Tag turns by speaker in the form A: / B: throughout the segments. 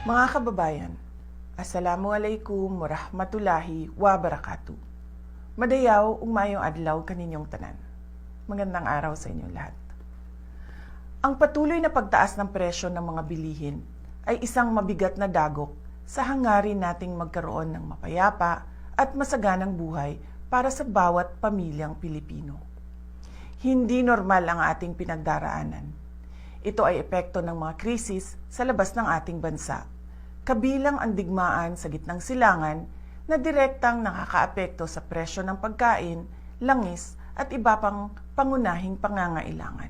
A: Mga kababayan, Assalamualaikum warahmatullahi wabarakatuh. Madayaw ug maayong adlaw kaninyong tanan. Magandang araw sa inyong lahat. Ang patuloy na pagtaas ng presyo ng mga bilihin ay isang mabigat na dagok sa hangarin nating magkaroon ng mapayapa at masaganang buhay para sa bawat pamilyang Pilipino. Hindi normal ang ating pinagdaraanan. Ito ay epekto ng mga krisis sa labas ng ating bansa, kabilang ang digmaan sa gitnang silangan na direktang nakakaapekto sa presyo ng pagkain, langis at iba pang pangunahing pangangailangan.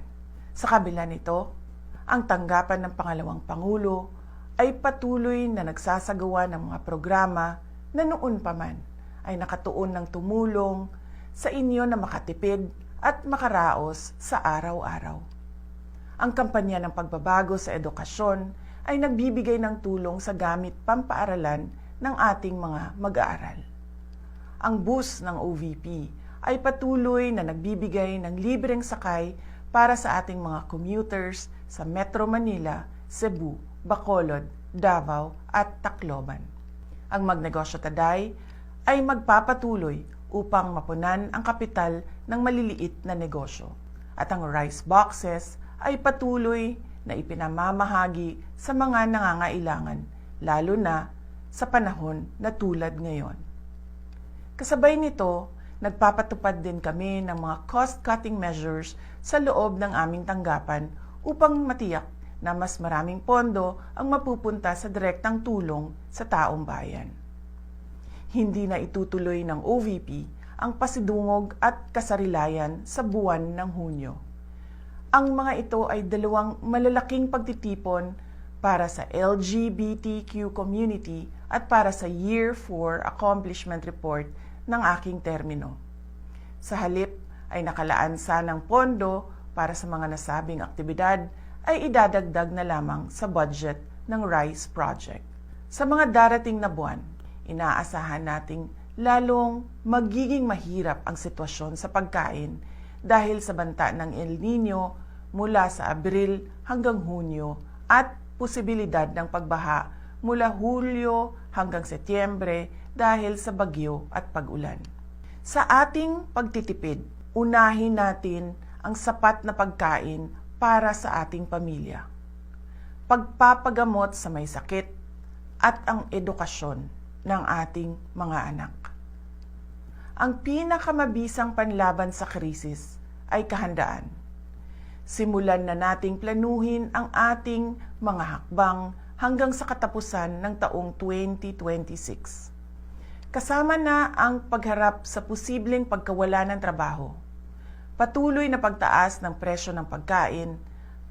A: Sa kabila nito, ang tanggapan ng pangalawang Pangulo ay patuloy na nagsasagawa ng mga programa na noon pa man ay nakatuon ng tumulong sa inyo na makatipid at makaraos sa araw-araw. Ang kampanya ng pagbabago sa edukasyon ay nagbibigay ng tulong sa gamit pampaaralan ng ating mga mag-aaral. Ang bus ng OVP ay patuloy na nagbibigay ng libreng sakay para sa ating mga commuters sa Metro Manila, Cebu, Bacolod, Davao at Tacloban. Ang Magnegosyo Taday ay magpapatuloy upang mapunan ang kapital ng maliliit na negosyo. At ang rice boxes ay patuloy na ipinamamahagi sa mga nangangailangan, lalo na sa panahon na tulad ngayon. Kasabay nito, nagpapatupad din kami ng mga cost-cutting measures sa loob ng aming tanggapan upang matiyak na mas maraming pondo ang mapupunta sa direktang tulong sa taong bayan. Hindi na itutuloy ng OVP ang pasidungog at kasarilayan sa buwan ng Hunyo. Ang mga ito ay dalawang malalaking pagtitipon para sa LGBTQ community at para sa Year 4 Accomplishment Report ng aking termino. Sa halip ay nakalaan sanang pondo para sa mga nasabing aktibidad ay idadagdag na lamang sa budget ng RICE Project. Sa mga darating na buwan, inaasahan nating lalong magiging mahirap ang sitwasyon sa pagkain dahil sa banta ng El Nino mula sa Abril hanggang Hunyo at posibilidad ng pagbaha mula Hulyo hanggang Setyembre dahil sa bagyo at pag-ulan. Sa ating pagtitipid, unahin natin ang sapat na pagkain para sa ating pamilya, pagpapagamot sa may sakit at ang edukasyon ng ating mga anak. Ang pinakamabisang panlaban sa krisis ay kahandaan. Simulan na nating planuhin ang ating mga hakbang hanggang sa katapusan ng taong 2026. Kasama na ang pagharap sa posibleng pagkawala ng trabaho, patuloy na pagtaas ng presyo ng pagkain,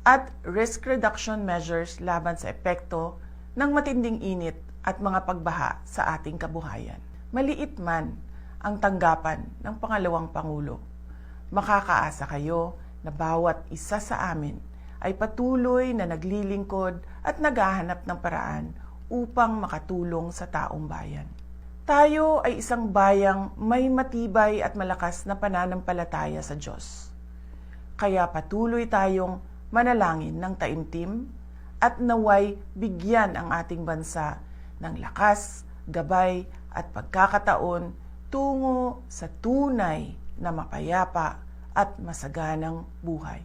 A: at risk reduction measures laban sa epekto ng matinding init at mga pagbaha sa ating kabuhayan. Maliit man ang tanggapan ng pangalawang Pangulo, makakaasa kayo na bawat isa sa amin ay patuloy na naglilingkod at naghahanap ng paraan upang makatulong sa taong bayan. Tayo ay isang bayang may matibay at malakas na pananampalataya sa Diyos. Kaya patuloy tayong manalangin ng taimtim at naway bigyan ang ating bansa ng lakas, gabay at pagkakataon tungo sa tunay na mapayapa at masaganang buhay.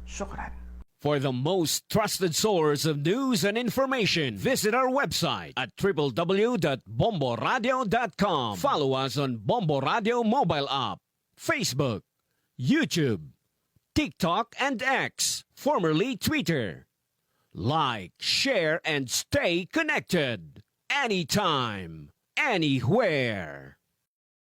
A: Syukran.
B: For the most trusted source of news and information, visit our website at www.bomboradio.com. Follow us on Bombo Radio mobile app, Facebook, YouTube, TikTok, and X, formerly Twitter. Like, share, and stay connected. Anytime, anywhere.